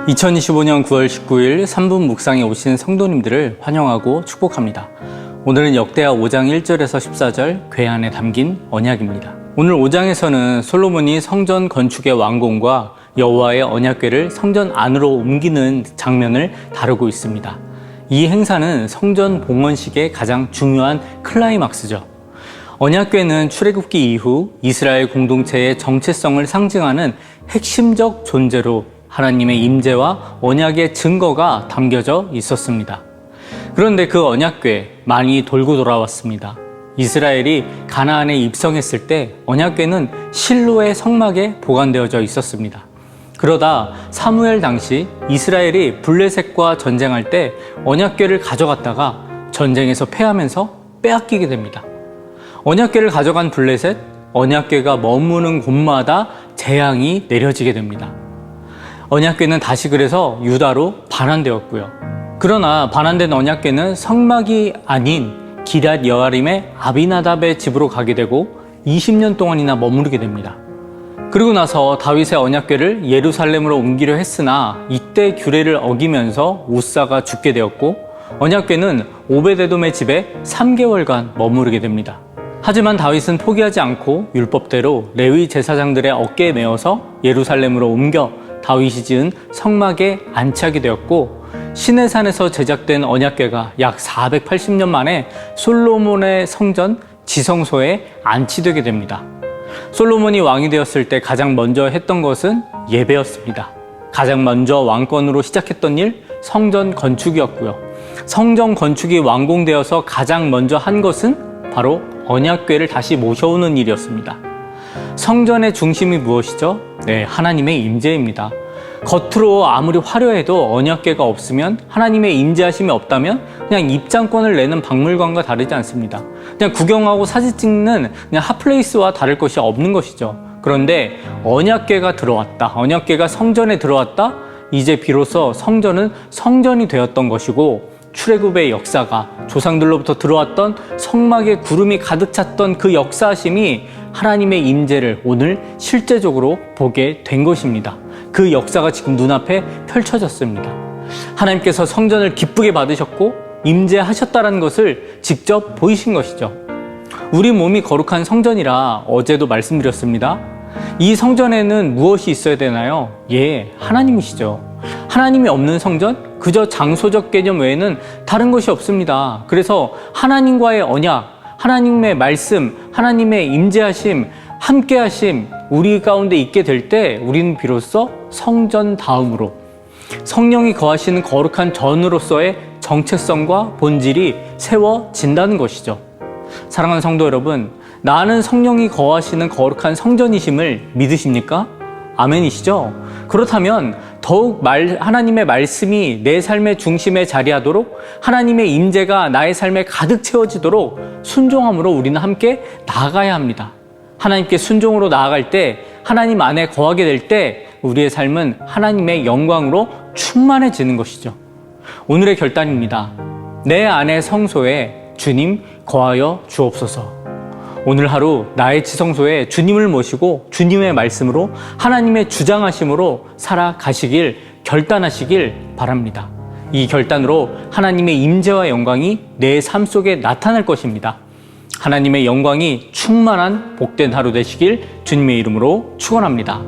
2025년 9월 19일 3분 묵상에 오신 성도님들을 환영하고 축복합니다. 오늘은 역대하 5장 1절에서 14절 괴안에 담긴 언약입니다. 오늘 5장에서는 솔로몬이 성전 건축의 완공과 여호와의 언약궤를 성전 안으로 옮기는 장면을 다루고 있습니다. 이 행사는 성전 봉헌식의 가장 중요한 클라이막스죠. 언약궤는 출애굽기 이후 이스라엘 공동체의 정체성을 상징하는 핵심적 존재로 하나님의 임재와 언약의 증거가 담겨져 있었습니다. 그런데 그 언약궤 많이 돌고 돌아왔습니다. 이스라엘이 가나안에 입성했을 때 언약궤는 실로의 성막에 보관되어져 있었습니다. 그러다 사무엘 당시 이스라엘이 블레셋과 전쟁할 때 언약궤를 가져갔다가 전쟁에서 패하면서 빼앗기게 됩니다. 언약궤를 가져간 블레셋, 언약궤가 머무는 곳마다 재앙이 내려지게 됩니다. 언약궤는 다시 그래서 유다로 반환되었고요. 그러나 반환된 언약궤는 성막이 아닌 기럇 여아림의 아비나답의 집으로 가게 되고 20년 동안이나 머무르게 됩니다. 그리고 나서 다윗의 언약궤를 예루살렘으로 옮기려 했으나 이때 규례를 어기면서 우사가 죽게 되었고 언약궤는 오베데돔의 집에 3개월간 머무르게 됩니다. 하지만 다윗은 포기하지 않고 율법대로 레위 제사장들의 어깨에 메어서 예루살렘으로 옮겨 다윗이 지은 성막에 안치하게 되었고 시내산에서 제작된 언약궤가 약 480년 만에 솔로몬의 성전 지성소에 안치되게 됩니다. 솔로몬이 왕이 되었을 때 가장 먼저 했던 것은 예배였습니다. 가장 먼저 왕권으로 시작했던 일, 성전 건축이었고요. 성전 건축이 완공되어서 가장 먼저 한 것은 바로 언약궤를 다시 모셔오는 일이었습니다. 성전의 중심이 무엇이죠? 네, 하나님의 임재입니다. 겉으로 아무리 화려해도 언약궤가 없으면 하나님의 임재하심이 없다면 그냥 입장권을 내는 박물관과 다르지 않습니다. 그냥 구경하고 사진 찍는 그냥 핫플레이스와 다를 것이 없는 것이죠. 그런데 언약궤가 들어왔다. 언약궤가 성전에 들어왔다. 이제 비로소 성전은 성전이 되었던 것이고 출애굽의 역사가 조상들로부터 들어왔던 성막에 구름이 가득 찼던 그 역사하심이 하나님의 임재를 오늘 실제적으로 보게 된 것입니다. 그 역사가 지금 눈앞에 펼쳐졌습니다. 하나님께서 성전을 기쁘게 받으셨고 임재하셨다는 것을 직접 보이신 것이죠. 우리 몸이 거룩한 성전이라 어제도 말씀드렸습니다. 이 성전에는 무엇이 있어야 되나요? 예, 하나님이시죠. 하나님이 없는 성전? 그저 장소적 개념 외에는 다른 것이 없습니다. 그래서 하나님과의 언약, 하나님의 말씀, 하나님의 임재하심, 함께하심 우리 가운데 있게 될 때 우리는 비로소 성전 다음으로 성령이 거하시는 거룩한 전으로서의 정체성과 본질이 세워진다는 것이죠. 사랑하는 성도 여러분, 나는 성령이 거하시는 거룩한 성전이심을 믿으십니까? 아멘이시죠? 그렇다면 더욱 하나님의 말씀이 내 삶의 중심에 자리하도록 하나님의 임재가 나의 삶에 가득 채워지도록 순종함으로 우리는 함께 나아가야 합니다. 하나님께 순종으로 나아갈 때 하나님 안에 거하게 될 때 우리의 삶은 하나님의 영광으로 충만해지는 것이죠. 오늘의 결단입니다. 내 안의 성소에 주님 거하여 주옵소서. 오늘 하루 나의 지성소에 주님을 모시고 주님의 말씀으로 하나님의 주장하심으로 살아가시길 결단하시길 바랍니다. 이 결단으로 하나님의 임재와 영광이 내 삶 속에 나타날 것입니다. 하나님의 영광이 충만한 복된 하루 되시길 주님의 이름으로 축원합니다.